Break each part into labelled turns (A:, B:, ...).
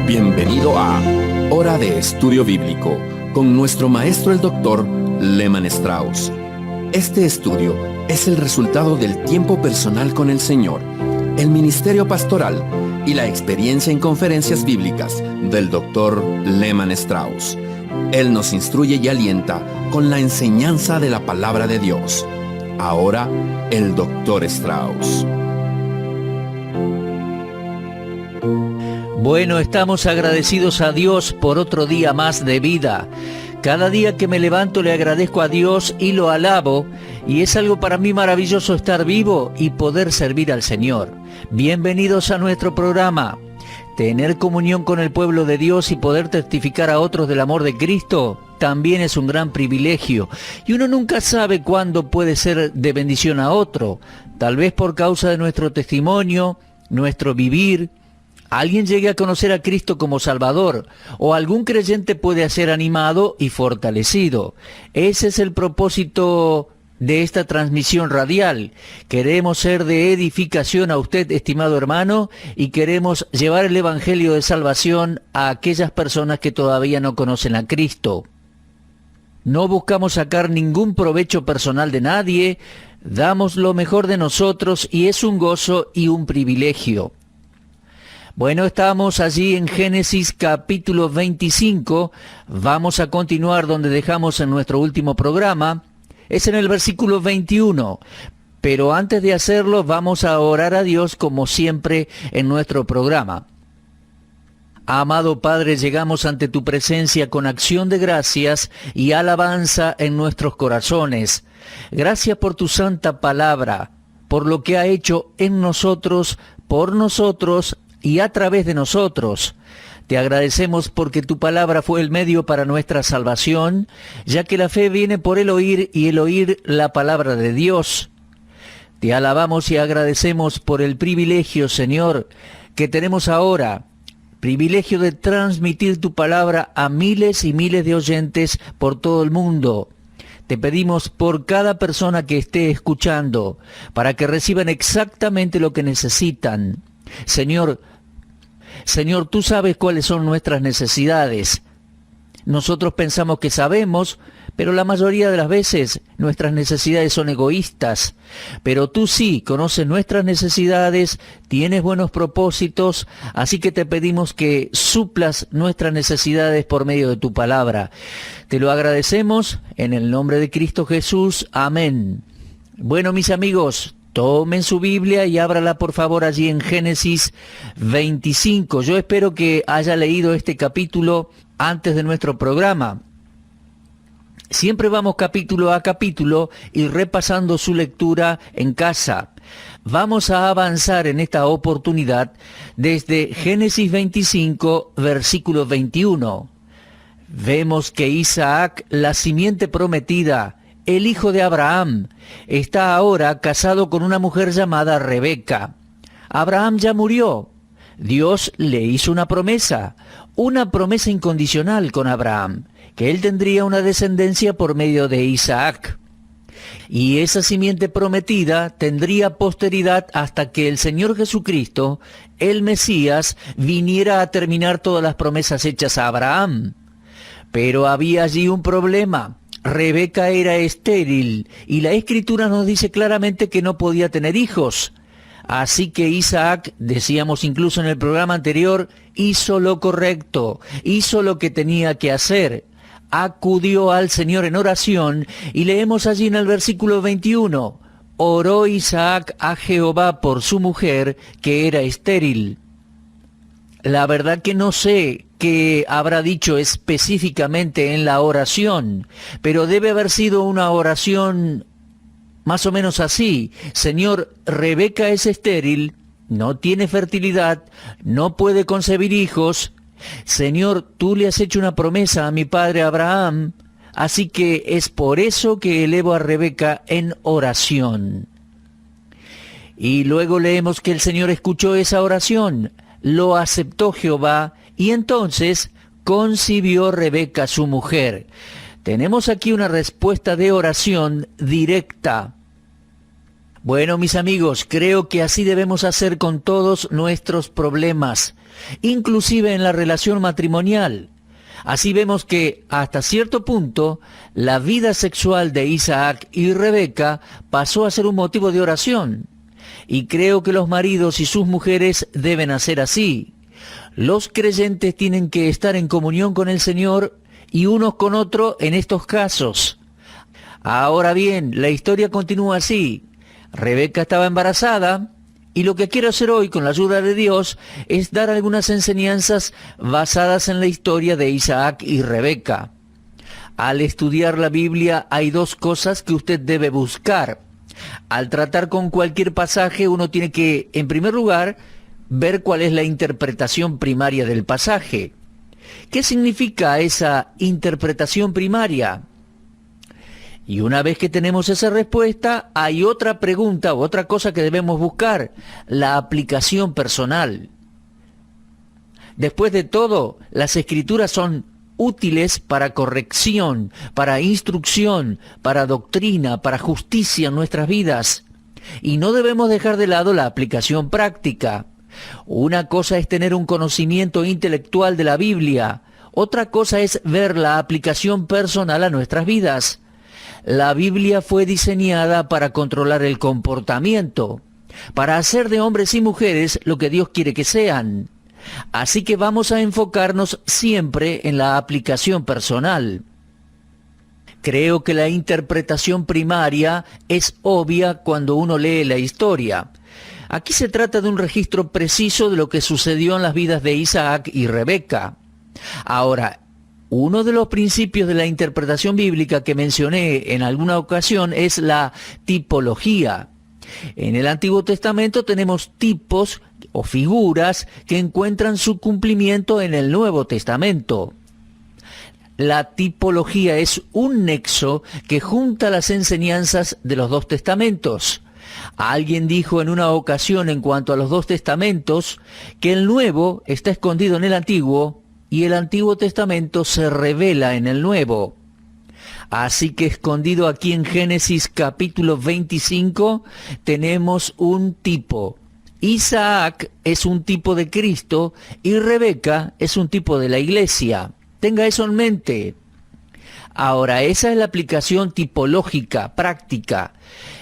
A: Bienvenido a Hora de Estudio Bíblico con nuestro maestro el Dr. Lehman Strauss. Este estudio es el resultado del tiempo personal con el Señor, el ministerio pastoral y la experiencia en conferencias bíblicas del Dr. Lehman Strauss. Él nos instruye y alienta con la enseñanza de la palabra de Dios. Ahora, el Dr. Strauss.
B: Bueno, estamos agradecidos a Dios por otro día más de vida. Cada día que me levanto le agradezco a Dios y lo alabo, y es algo para mí maravilloso estar vivo y poder servir al Señor. Bienvenidos a nuestro programa. Tener comunión con el pueblo de Dios y poder testificar a otros del amor de Cristo también es un gran privilegio, y uno nunca sabe cuándo puede ser de bendición a otro, tal vez por causa de nuestro testimonio, nuestro vivir. Alguien llegue a conocer a Cristo como Salvador, o algún creyente puede ser animado y fortalecido. Ese es el propósito de esta transmisión radial. Queremos ser de edificación a usted, estimado hermano, y queremos llevar el Evangelio de salvación a aquellas personas que todavía no conocen a Cristo. No buscamos sacar ningún provecho personal de nadie, damos lo mejor de nosotros y es un gozo y un privilegio. Bueno, estamos allí en Génesis capítulo 25, vamos a continuar donde dejamos en nuestro último programa, es en el versículo 21, pero antes de hacerlo vamos a orar a Dios como siempre en nuestro programa. Amado Padre, llegamos ante tu presencia con acción de gracias y alabanza en nuestros corazones. Gracias por tu santa palabra, por lo que ha hecho en nosotros, por nosotros y a través de nosotros. Te agradecemos porque tu palabra fue el medio para nuestra salvación, ya que la fe viene por el oír y el oír la palabra de Dios. Te alabamos y agradecemos por el privilegio, Señor, que tenemos ahora, privilegio de transmitir tu palabra a miles y miles de oyentes por todo el mundo. Te pedimos por cada persona que esté escuchando, para que reciban exactamente lo que necesitan. Señor, tú sabes cuáles son nuestras necesidades. Nosotros pensamos que sabemos, pero la mayoría de las veces nuestras necesidades son egoístas. Pero tú sí conoces nuestras necesidades, tienes buenos propósitos, así que te pedimos que suplas nuestras necesidades por medio de tu palabra. Te lo agradecemos en el nombre de Cristo Jesús. Amén. Bueno, mis amigos, tomen su Biblia y ábrala por favor allí en Génesis 25. Yo espero que haya leído este capítulo antes de nuestro programa. Siempre vamos capítulo a capítulo y repasando su lectura en casa. Vamos a avanzar en esta oportunidad desde Génesis 25, versículo 21. Vemos que Isaac, la simiente prometida, el hijo de Abraham, está ahora casado con una mujer llamada Rebeca. Abraham ya murió. Dios le hizo una promesa incondicional con Abraham, que él tendría una descendencia por medio de Isaac. Y esa simiente prometida tendría posteridad hasta que el Señor Jesucristo, el Mesías, viniera a terminar todas las promesas hechas a Abraham. Pero había allí un problema. Rebeca era estéril y la Escritura nos dice claramente que no podía tener hijos. Así que Isaac, decíamos incluso en el programa anterior, hizo lo correcto, hizo lo que tenía que hacer. Acudió al Señor en oración y leemos allí en el versículo 21, oró Isaac a Jehová por su mujer que era estéril. La verdad que no sé qué habrá dicho específicamente en la oración, pero debe haber sido una oración más o menos así: Señor, Rebeca es estéril, no tiene fertilidad, no puede concebir hijos. Señor, tú le has hecho una promesa a mi padre Abraham, así que es por eso que elevo a Rebeca en oración. Y luego leemos que el Señor escuchó esa oración, lo aceptó Jehová, y entonces concibió Rebeca su mujer. Tenemos aquí una respuesta de oración directa. Bueno, mis amigos, creo que así debemos hacer con todos nuestros problemas, inclusive en la relación matrimonial. Así vemos que, hasta cierto punto, la vida sexual de Isaac y Rebeca pasó a ser un motivo de oración. Y creo que los maridos y sus mujeres deben hacer así. Los creyentes tienen que estar en comunión con el Señor y unos con otros en estos casos. Ahora bien, la historia continúa así. Rebeca estaba embarazada y lo que quiero hacer hoy con la ayuda de Dios es dar algunas enseñanzas basadas en la historia de Isaac y Rebeca. Al estudiar la Biblia hay dos cosas que usted debe buscar. Al tratar con cualquier pasaje uno tiene que, en primer lugar, ver cuál es la interpretación primaria del pasaje. ¿Qué significa esa interpretación primaria? Y una vez que tenemos esa respuesta, hay otra pregunta o otra cosa que debemos buscar, la aplicación personal. Después de todo, las Escrituras son útiles para corrección, para instrucción, para doctrina, para justicia en nuestras vidas. Y no debemos dejar de lado la aplicación práctica. Una cosa es tener un conocimiento intelectual de la Biblia, otra cosa es ver la aplicación personal a nuestras vidas. La Biblia fue diseñada para controlar el comportamiento, para hacer de hombres y mujeres lo que Dios quiere que sean. Así que vamos a enfocarnos siempre en la aplicación personal. Creo que la interpretación primaria es obvia cuando uno lee la historia. Aquí se trata de un registro preciso de lo que sucedió en las vidas de Isaac y Rebeca. Ahora, uno de los principios de la interpretación bíblica que mencioné en alguna ocasión es la tipología. En el Antiguo Testamento tenemos tipos o figuras que encuentran su cumplimiento en el Nuevo Testamento. La tipología es un nexo que junta las enseñanzas de los dos testamentos. Alguien dijo en una ocasión en cuanto a los dos testamentos que el Nuevo está escondido en el Antiguo y el Antiguo Testamento se revela en el Nuevo. Así que escondido aquí en Génesis capítulo 25 tenemos un tipo. Isaac es un tipo de Cristo y Rebeca es un tipo de la iglesia. Tenga eso en mente. Ahora, esa es la aplicación tipológica, práctica.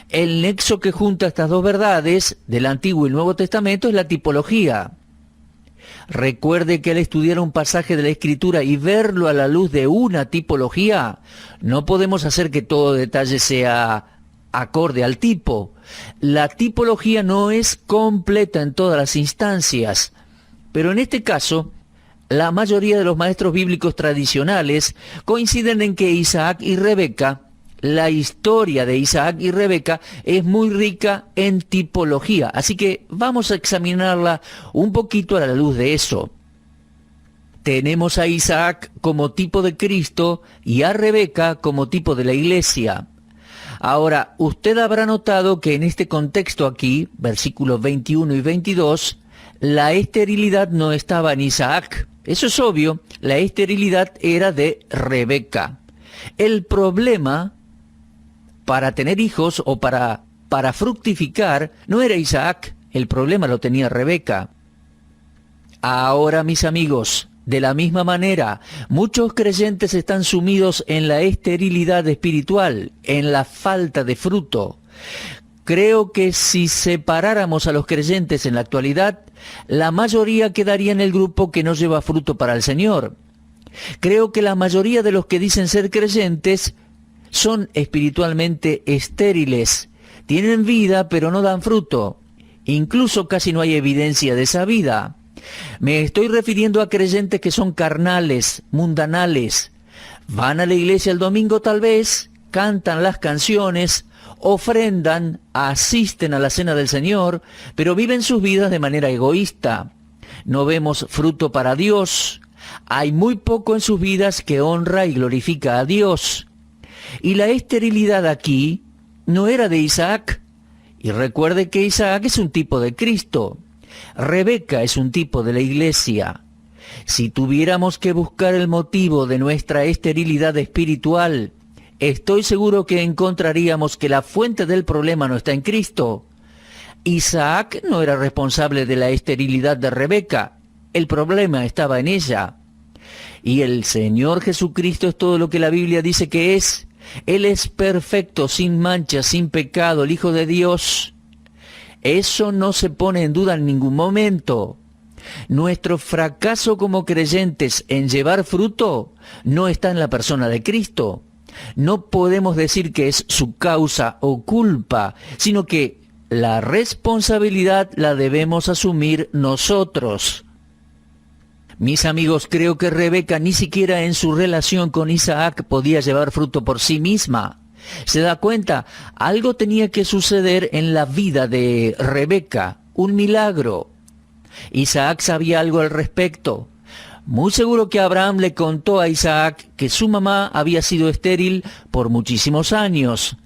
B: El nexo que junta estas dos verdades del Antiguo y el Nuevo Testamento es la tipología. Recuerde que al estudiar un pasaje de la Escritura y verlo a la luz de una tipología, no podemos hacer que todo detalle sea acorde al tipo. La tipología no es completa en todas las instancias, pero en este caso, la mayoría de los maestros bíblicos tradicionales coinciden en que Isaac y Rebeca, la historia de Isaac y Rebeca es muy rica en tipología, así que vamos a examinarla un poquito a la luz de eso. Tenemos a Isaac como tipo de Cristo y a Rebeca como tipo de la iglesia. Ahora, usted habrá notado que en este contexto aquí, versículos 21 y 22, la esterilidad no estaba en Isaac. Eso es obvio, la esterilidad era de Rebeca. El problema para tener hijos o para fructificar no era Isaac, el problema lo tenía Rebeca. Ahora, mis amigos, de la misma manera, muchos creyentes están sumidos en la esterilidad espiritual, en la falta de fruto. Creo que si separáramos a los creyentes en la actualidad, la mayoría quedaría en el grupo que no lleva fruto para el Señor. Creo que la mayoría de los que dicen ser creyentes son espiritualmente estériles. Tienen vida, pero no dan fruto. Incluso casi no hay evidencia de esa vida. Me estoy refiriendo a creyentes que son carnales, mundanales. Van a la iglesia el domingo tal vez, cantan las canciones, ofrendan, asisten a la cena del Señor, pero viven sus vidas de manera egoísta. No vemos fruto para Dios. Hay muy poco en sus vidas que honra y glorifica a Dios. Y la esterilidad aquí no era de Isaac. Y recuerde que Isaac es un tipo de Cristo. Rebeca es un tipo de la iglesia. Si tuviéramos que buscar el motivo de nuestra esterilidad espiritual estoy seguro que encontraríamos que la fuente del problema no está en Cristo. Isaac no era responsable de la esterilidad de Rebeca. El problema estaba en ella. Y el Señor Jesucristo es todo lo que la Biblia dice que es. Él es perfecto, sin mancha, sin pecado, el Hijo de Dios. Eso no se pone en duda en ningún momento. Nuestro fracaso como creyentes en llevar fruto no está en la persona de Cristo. No podemos decir que es su causa o culpa, sino que la responsabilidad la debemos asumir nosotros. Mis amigos, creo que Rebeca ni siquiera en su relación con Isaac podía llevar fruto por sí misma. ¿Se da cuenta? Algo tenía que suceder en la vida de Rebeca, un milagro. Isaac sabía algo al respecto. Muy seguro que Abraham le contó a Isaac que su mamá había sido estéril por muchísimos años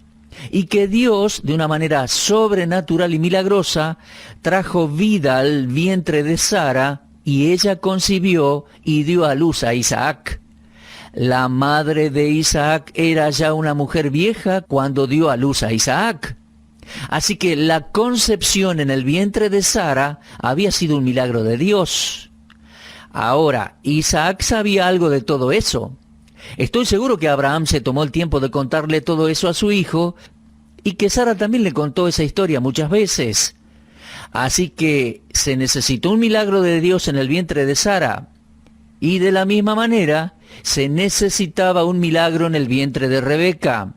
B: y que Dios, de una manera sobrenatural y milagrosa, trajo vida al vientre de Sara y ella concibió y dio a luz a Isaac. La madre de Isaac era ya una mujer vieja cuando dio a luz a Isaac. Así que la concepción en el vientre de Sara había sido un milagro de Dios. Ahora, Isaac sabía algo de todo eso. Estoy seguro que Abraham se tomó el tiempo de contarle todo eso a su hijo y que Sara también le contó esa historia muchas veces. Así que se necesitó un milagro de Dios en el vientre de Sara. Y de la misma manera, se necesitaba un milagro en el vientre de Rebeca.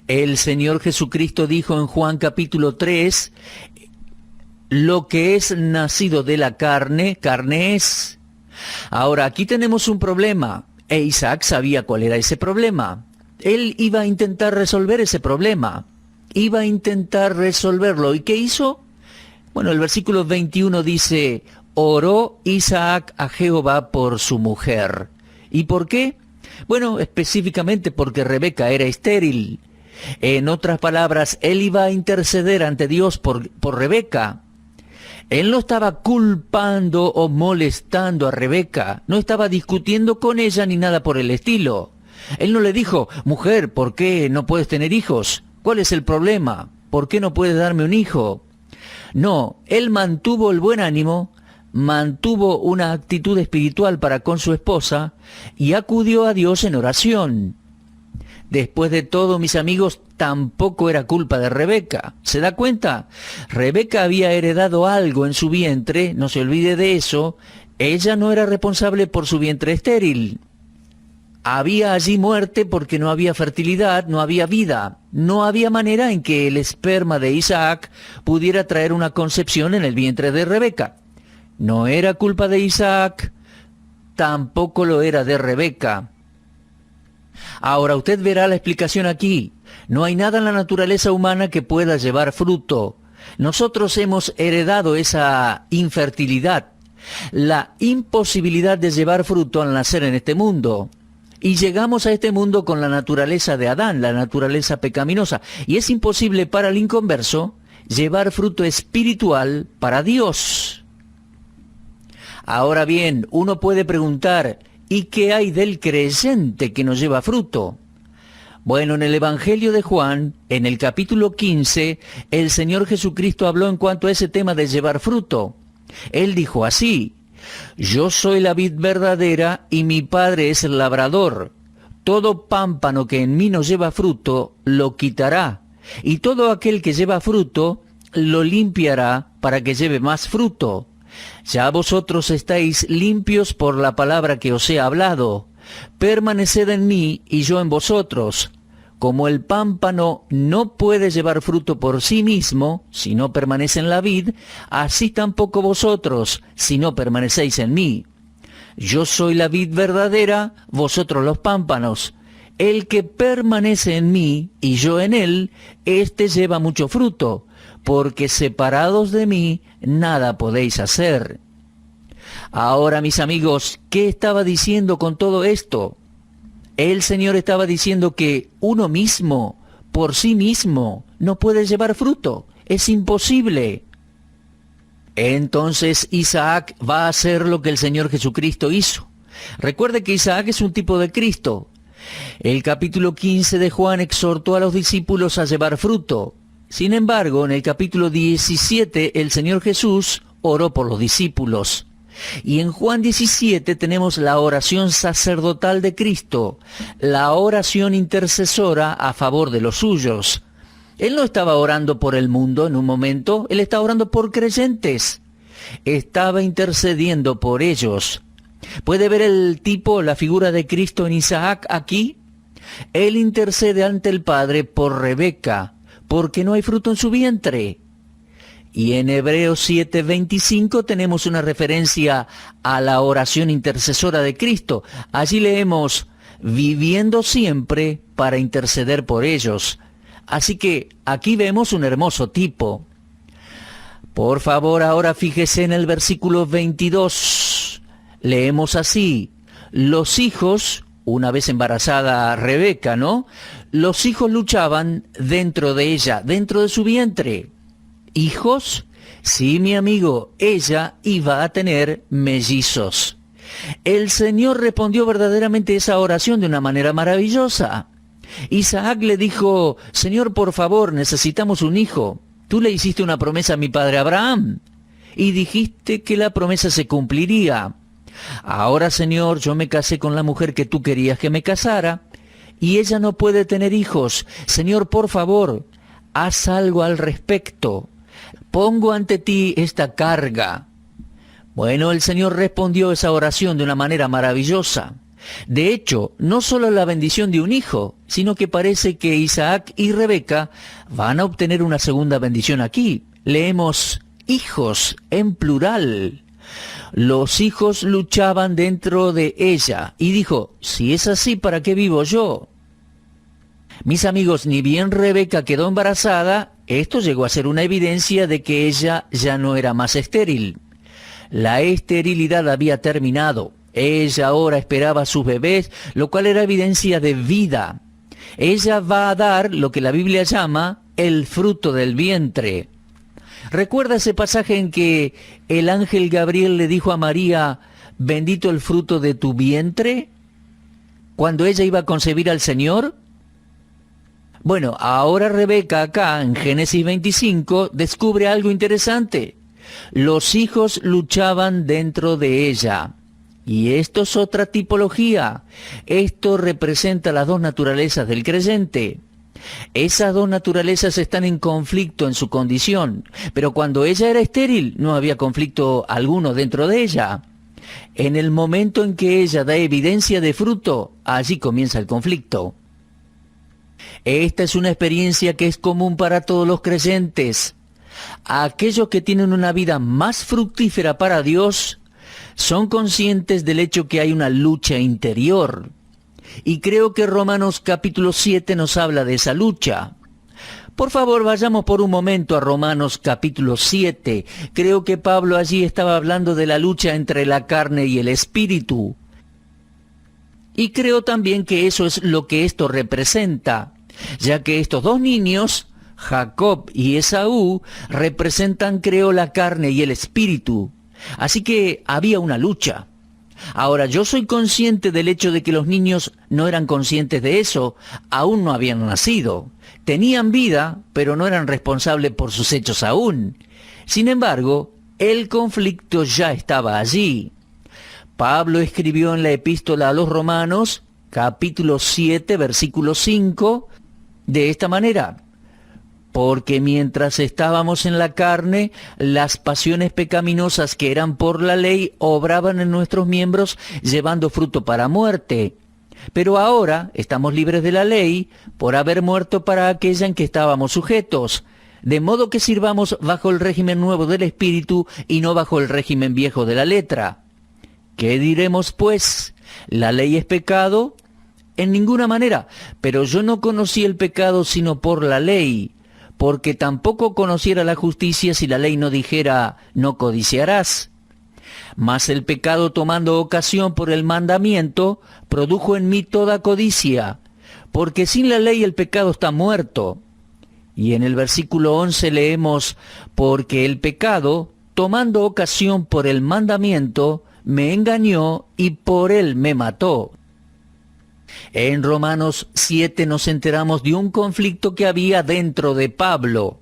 B: El Señor Jesucristo dijo en Juan capítulo 3, lo que es nacido de la carne, carne es. Ahora, aquí tenemos un problema, e Isaac sabía cuál era ese problema. Él iba a intentar resolver ese problema. Iba a intentar resolverlo. ¿Y qué hizo? Bueno, el versículo 21 dice, oró Isaac a Jehová por su mujer. ¿Y por qué? Bueno, específicamente porque Rebeca era estéril. En otras palabras, él iba a interceder ante Dios por Rebeca. Él no estaba culpando o molestando a Rebeca, no estaba discutiendo con ella ni nada por el estilo. Él no le dijo, mujer, ¿por qué no puedes tener hijos? ¿Cuál es el problema? ¿Por qué no puedes darme un hijo? No, él mantuvo el buen ánimo, mantuvo una actitud espiritual para con su esposa y acudió a Dios en oración. Después de todo, mis amigos, tampoco era culpa de Rebeca. ¿Se da cuenta? Rebeca había heredado algo en su vientre, no se olvide de eso. Ella no era responsable por su vientre estéril. Había allí muerte porque no había fertilidad, no había vida. No había manera en que el esperma de Isaac pudiera traer una concepción en el vientre de Rebeca. No era culpa de Isaac, tampoco lo era de Rebeca. Ahora usted verá la explicación aquí. No hay nada en la naturaleza humana que pueda llevar fruto. Nosotros hemos heredado esa infertilidad, la imposibilidad de llevar fruto al nacer en este mundo. Y llegamos a este mundo con la naturaleza de Adán, la naturaleza pecaminosa. Y es imposible para el inconverso llevar fruto espiritual para Dios. Ahora bien, uno puede preguntar, ¿y qué hay del creyente que no lleva fruto? Bueno, en el Evangelio de Juan, en el capítulo 15, el Señor Jesucristo habló en cuanto a ese tema de llevar fruto. Él dijo así, yo soy la vid verdadera y mi Padre es el labrador. Todo pámpano que en mí no lleva fruto, lo quitará. Y todo aquel que lleva fruto, lo limpiará para que lleve más fruto. Ya vosotros estáis limpios por la palabra que os he hablado. Permaneced en mí y yo en vosotros. Como el pámpano no puede llevar fruto por sí mismo, si no permanece en la vid, así tampoco vosotros, si no permanecéis en mí. Yo soy la vid verdadera, vosotros los pámpanos. El que permanece en mí y yo en él, éste lleva mucho fruto, porque separados de mí, nada podéis hacer. Ahora, mis amigos, ¿qué estaba diciendo con todo esto? El Señor estaba diciendo que uno mismo, por sí mismo, no puede llevar fruto. Es imposible. Entonces Isaac va a hacer lo que el Señor Jesucristo hizo. Recuerde que Isaac es un tipo de Cristo. El capítulo 15 de Juan exhortó a los discípulos a llevar fruto. Sin embargo, en el capítulo 17, el Señor Jesús oró por los discípulos. Y en Juan 17 tenemos la oración sacerdotal de Cristo, la oración intercesora a favor de los suyos. Él no estaba orando por el mundo en un momento, Él estaba orando por creyentes. Estaba intercediendo por ellos. ¿Puede ver el tipo, la figura de Cristo en Isaac aquí? Él intercede ante el Padre por Rebeca, porque no hay fruto en su vientre. Y en Hebreos 7:25 tenemos una referencia a la oración intercesora de Cristo. Allí leemos, viviendo siempre para interceder por ellos. Así que aquí vemos un hermoso tipo. Por favor, ahora fíjese en el versículo 22. Leemos así, los hijos, una vez embarazada Rebeca, ¿no? Los hijos luchaban dentro de ella, dentro de su vientre. ¿Hijos? Sí, mi amigo, ella iba a tener mellizos. El Señor respondió verdaderamente esa oración de una manera maravillosa. Isaac le dijo, Señor, por favor, necesitamos un hijo. Tú le hiciste una promesa a mi padre Abraham y dijiste que la promesa se cumpliría. Ahora, Señor, yo me casé con la mujer que tú querías que me casara y ella no puede tener hijos. Señor, por favor, haz algo al respecto. Pongo ante ti esta carga. Bueno, el Señor respondió esa oración de una manera maravillosa. De hecho, no solo la bendición de un hijo, sino que parece que Isaac y Rebeca van a obtener una segunda bendición aquí. Leemos hijos en plural. Los hijos luchaban dentro de ella y dijo, si es así, ¿para qué vivo yo? Mis amigos, ni bien Rebeca quedó embarazada, esto llegó a ser una evidencia de que ella ya no era más estéril. La esterilidad había terminado. Ella ahora esperaba a sus bebés, lo cual era evidencia de vida. Ella va a dar lo que la Biblia llama el fruto del vientre. ¿Recuerda ese pasaje en que el ángel Gabriel le dijo a María, bendito el fruto de tu vientre, cuando ella iba a concebir al Señor? Bueno, ahora Rebeca acá en Génesis 25 descubre algo interesante. Los hijos luchaban dentro de ella. Y esto es otra tipología. Esto representa las dos naturalezas del creyente. Esas dos naturalezas están en conflicto en su condición, pero cuando ella era estéril no había conflicto alguno dentro de ella. En el momento en que ella da evidencia de fruto, allí comienza el conflicto. Esta es una experiencia que es común para todos los creyentes. Aquellos que tienen una vida más fructífera para Dios son conscientes del hecho que hay una lucha interior. Y creo que Romanos capítulo 7 nos habla de esa lucha. Por favor, vayamos por un momento a Romanos capítulo 7. Creo que Pablo allí estaba hablando de la lucha entre la carne y el espíritu. Y creo también que eso es lo que esto representa, ya que estos dos niños, Jacob y Esaú, representan, creo, la carne y el espíritu. Así que había una lucha. Ahora, yo soy consciente del hecho de que los niños no eran conscientes de eso, aún no habían nacido. Tenían vida, pero no eran responsables por sus hechos aún. Sin embargo, el conflicto ya estaba allí. Pablo escribió en la epístola a los Romanos, capítulo 7, versículo 5, de esta manera: porque mientras estábamos en la carne, las pasiones pecaminosas que eran por la ley obraban en nuestros miembros, llevando fruto para muerte. Pero ahora estamos libres de la ley, por haber muerto para aquella en que estábamos sujetos, de modo que sirvamos bajo el régimen nuevo del Espíritu y no bajo el régimen viejo de la letra. ¿Qué diremos, pues? ¿La ley es pecado? En ninguna manera, pero yo no conocí el pecado sino por la ley, porque tampoco conociera la justicia si la ley no dijera, no codiciarás. Mas el pecado, tomando ocasión por el mandamiento, produjo en mí toda codicia, porque sin la ley el pecado está muerto. Y en el versículo 11 leemos, porque el pecado, tomando ocasión por el mandamiento, me engañó y por él me mató. En Romanos 7 nos enteramos de un conflicto que había dentro de Pablo.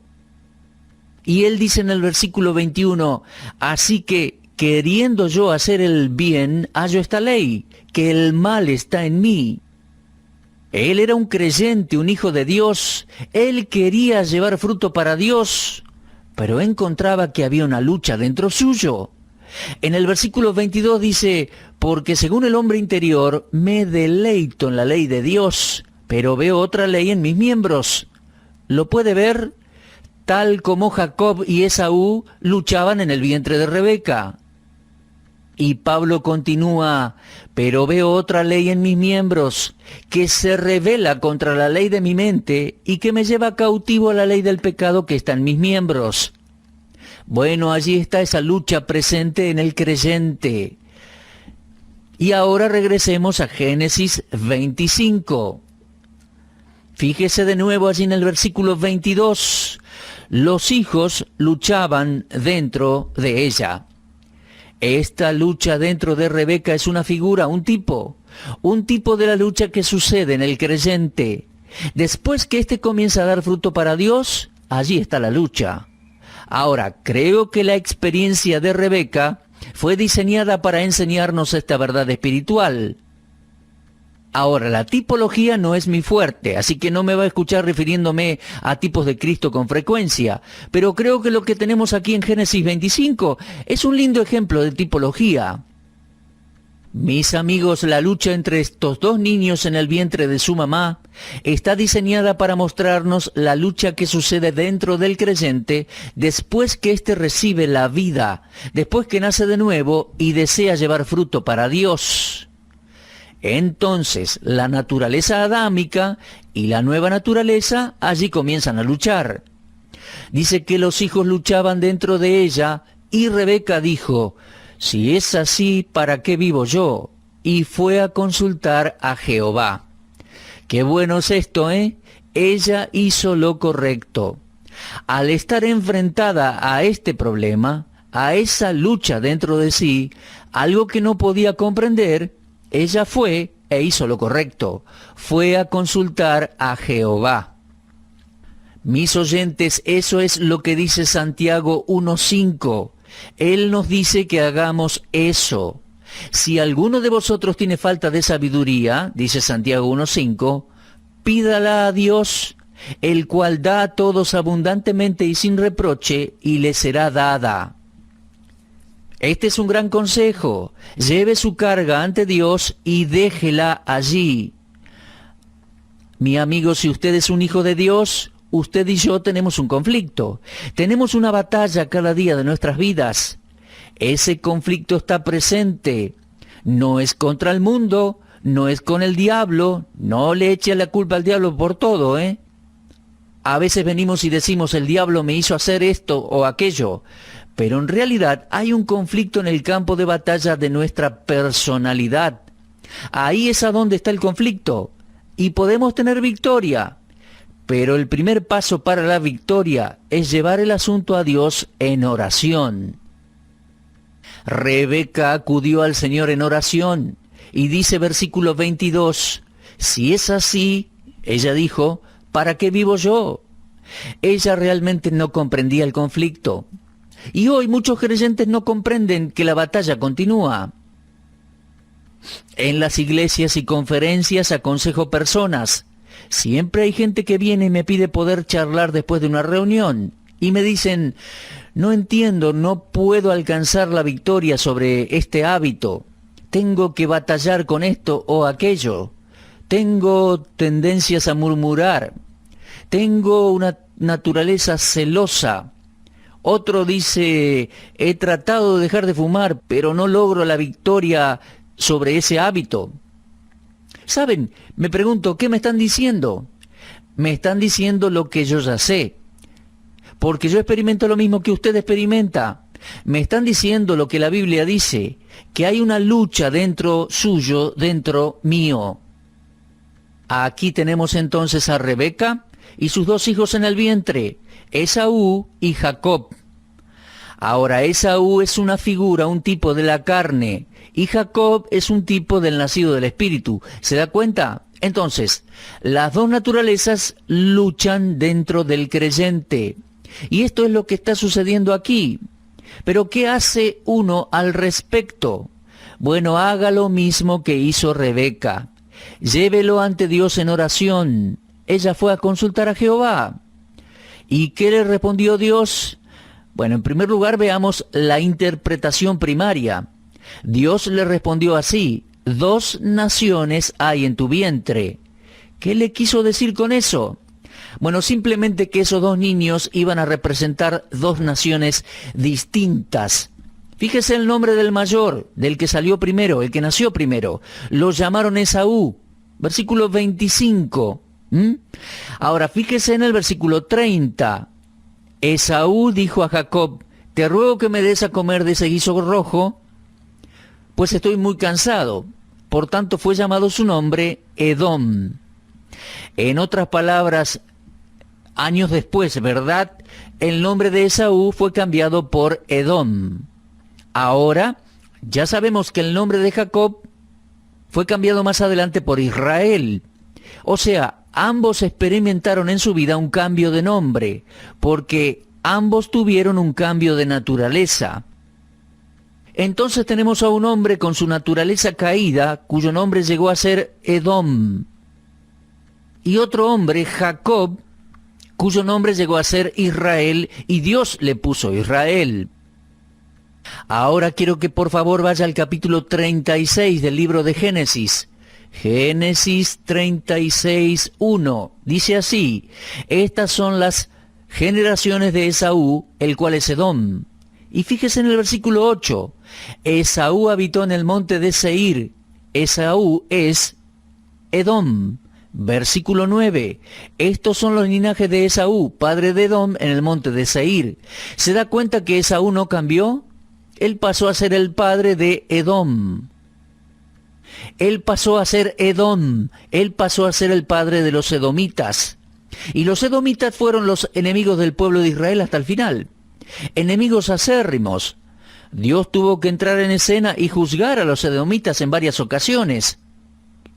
B: Y él dice en el versículo 21, así que queriendo yo hacer el bien, hallo esta ley, que el mal está en mí. Él era un creyente, un hijo de Dios. Él quería llevar fruto para Dios, pero encontraba que había una lucha dentro suyo. En el versículo 22 dice, porque según el hombre interior me deleito en la ley de Dios, pero veo otra ley en mis miembros. ¿Lo puede ver? Tal como Jacob y Esaú luchaban en el vientre de Rebeca. Y Pablo continúa, pero veo otra ley en mis miembros, que se rebela contra la ley de mi mente y que me lleva cautivo a la ley del pecado que está en mis miembros. Bueno, allí está esa lucha presente en el creyente. Y ahora regresemos a Génesis 25. Fíjese de nuevo allí en el versículo 22. Los hijos luchaban dentro de ella. Esta lucha dentro de Rebeca es una figura, un tipo de la lucha que sucede en el creyente. Después que éste comienza a dar fruto para Dios, allí está la lucha. Ahora, creo que la experiencia de Rebeca fue diseñada para enseñarnos esta verdad espiritual. Ahora, la tipología no es mi fuerte, así que no me va a escuchar refiriéndome a tipos de Cristo con frecuencia, pero creo que lo que tenemos aquí en Génesis 25 es un lindo ejemplo de tipología. Mis amigos, la lucha entre estos dos niños en el vientre de su mamá está diseñada para mostrarnos la lucha que sucede dentro del creyente después que éste recibe la vida, después que nace de nuevo y desea llevar fruto para Dios. Entonces, la naturaleza adámica y la nueva naturaleza allí comienzan a luchar. Dice que los hijos luchaban dentro de ella y Rebeca dijo, si es así, ¿para qué vivo yo? Y fue a consultar a Jehová. Qué bueno es esto, ¿eh? Ella hizo lo correcto. Al estar enfrentada a este problema, a esa lucha dentro de sí, algo que no podía comprender, ella fue e hizo lo correcto. Fue a consultar a Jehová. Mis oyentes, eso es lo que dice Santiago 1:5. Él nos dice que hagamos eso. Si alguno de vosotros tiene falta de sabiduría, dice Santiago 1:5, pídala a Dios, el cual da a todos abundantemente y sin reproche, y le será dada. Este es un gran consejo. Lleve su carga ante Dios y déjela allí. Mi amigo, si usted es un hijo de Dios, usted y yo tenemos un conflicto. Tenemos una batalla cada día de nuestras vidas. Ese conflicto está presente. No es contra el mundo, no es con el diablo. No le eche la culpa al diablo por todo, ¿eh? A veces venimos y decimos, el diablo me hizo hacer esto o aquello. Pero en realidad hay un conflicto en el campo de batalla de nuestra personalidad. Ahí es a donde está el conflicto. Y podemos tener victoria. Pero el primer paso para la victoria es llevar el asunto a Dios en oración. Rebeca acudió al Señor en oración y dice versículo 22, si es así, ella dijo, ¿para qué vivo yo? Ella realmente no comprendía el conflicto. Y hoy muchos creyentes no comprenden que la batalla continúa. En las iglesias y conferencias aconsejo personas. Siempre hay gente que viene y me pide poder charlar después de una reunión. Y me dicen, no entiendo, no puedo alcanzar la victoria sobre este hábito. Tengo que batallar con esto o aquello. Tengo tendencias a murmurar. Tengo una naturaleza celosa. Otro dice, he tratado de dejar de fumar, pero no logro la victoria sobre ese hábito. ¿Saben? Me pregunto, ¿qué me están diciendo? Me están diciendo lo que yo ya sé, porque yo experimento lo mismo que usted experimenta. Me están diciendo lo que la Biblia dice, que hay una lucha dentro suyo, dentro mío. Aquí tenemos entonces a Rebeca y sus dos hijos en el vientre, Esaú y Jacob. Ahora, Esaú es una figura, un tipo de la carne, y Jacob es un tipo del nacido del espíritu. ¿Se da cuenta? Entonces, las dos naturalezas luchan dentro del creyente. Y esto es lo que está sucediendo aquí. Pero ¿qué hace uno al respecto? Bueno, haga lo mismo que hizo Rebeca. Llévelo ante Dios en oración. Ella fue a consultar a Jehová. ¿Y qué le respondió Dios? Bueno, en primer lugar veamos la interpretación primaria. Dios le respondió así: 2 naciones hay en tu vientre. ¿Qué le quiso decir con eso? Bueno, simplemente que esos 2 niños iban a representar 2 naciones distintas. Fíjese el nombre del mayor, del que salió primero, el que nació primero. Lo llamaron Esaú. Versículo 25. Ahora, fíjese en el versículo 30. Esaú dijo a Jacob: te ruego que me des a comer de ese guiso rojo, pues estoy muy cansado. Por tanto fue llamado su nombre Edom. En otras palabras, años después, ¿verdad?, el nombre de Esaú fue cambiado por Edom. Ahora, ya sabemos que el nombre de Jacob fue cambiado más adelante por Israel. O sea, ambos experimentaron en su vida un cambio de nombre, porque ambos tuvieron un cambio de naturaleza. Entonces tenemos a un hombre con su naturaleza caída, cuyo nombre llegó a ser Edom. Y otro hombre, Jacob, cuyo nombre llegó a ser Israel, y Dios le puso Israel. Ahora quiero que por favor vaya al capítulo 36 del libro de Génesis. Génesis 36, 1. Dice así: estas son las generaciones de Esaú, el cual es Edom. Y fíjese en el versículo 8. Esaú habitó en el monte de Seir. Esaú es Edom. Versículo 9. Estos son los linajes de Esaú, padre de Edom, en el monte de Seir. ¿Se da cuenta que Esaú no cambió? Él pasó a ser el padre de Edom. Él pasó a ser Edom. Él pasó a ser el padre de los edomitas. Y los edomitas fueron los enemigos del pueblo de Israel hasta el final. Enemigos acérrimos. Dios tuvo que entrar en escena y juzgar a los edomitas en varias ocasiones.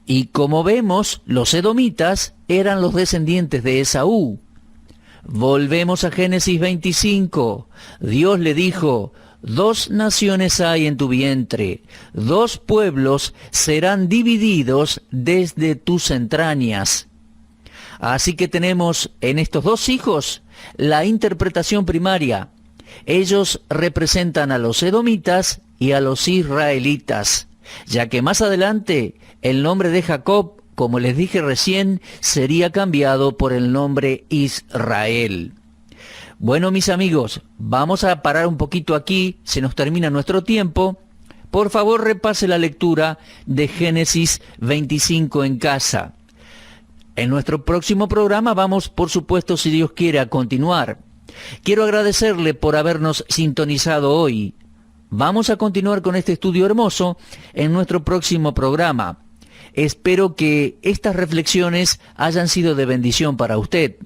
B: Y como vemos, los edomitas eran los descendientes de Esaú. Volvemos a Génesis 25. Dios le dijo: 2 naciones hay en tu vientre, 2 pueblos serán divididos desde tus entrañas. Así que tenemos en estos 2 hijos la interpretación primaria. Ellos representan a los edomitas y a los israelitas, ya que más adelante el nombre de Jacob, como les dije recién, sería cambiado por el nombre Israel. Bueno, mis amigos, vamos a parar un poquito aquí, se nos termina nuestro tiempo. Por favor, repase la lectura de Génesis 25 en casa. En nuestro próximo programa vamos, por supuesto, si Dios quiere, a continuar. Quiero agradecerle por habernos sintonizado hoy. Vamos a continuar con este estudio hermoso en nuestro próximo programa. Espero que estas reflexiones hayan sido de bendición para usted.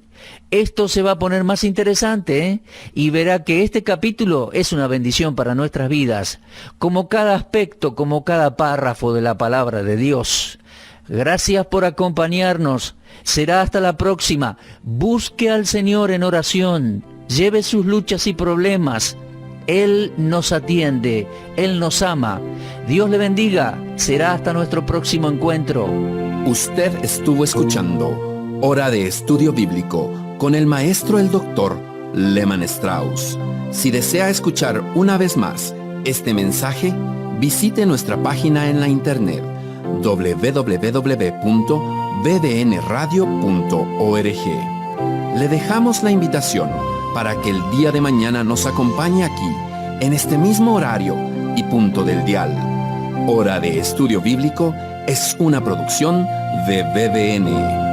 B: Esto se va a poner más interesante, ¿eh? Y verá que este capítulo es una bendición para nuestras vidas, como cada aspecto, como cada párrafo de la palabra de Dios. Gracias por acompañarnos. Será hasta la próxima. Busque al Señor en oración. Lleve sus luchas y problemas. Él nos atiende. Él nos ama. Dios le bendiga. Será hasta nuestro próximo encuentro.
A: Usted estuvo escuchando Hora de Estudio Bíblico con el maestro el doctor Lehman Strauss. Si desea escuchar una vez más este mensaje, visite nuestra página en la internet www.bbnradio.org. Le dejamos la invitación para que el día de mañana nos acompañe aquí, en este mismo horario y punto del dial. Hora de Estudio Bíblico es una producción de BBN.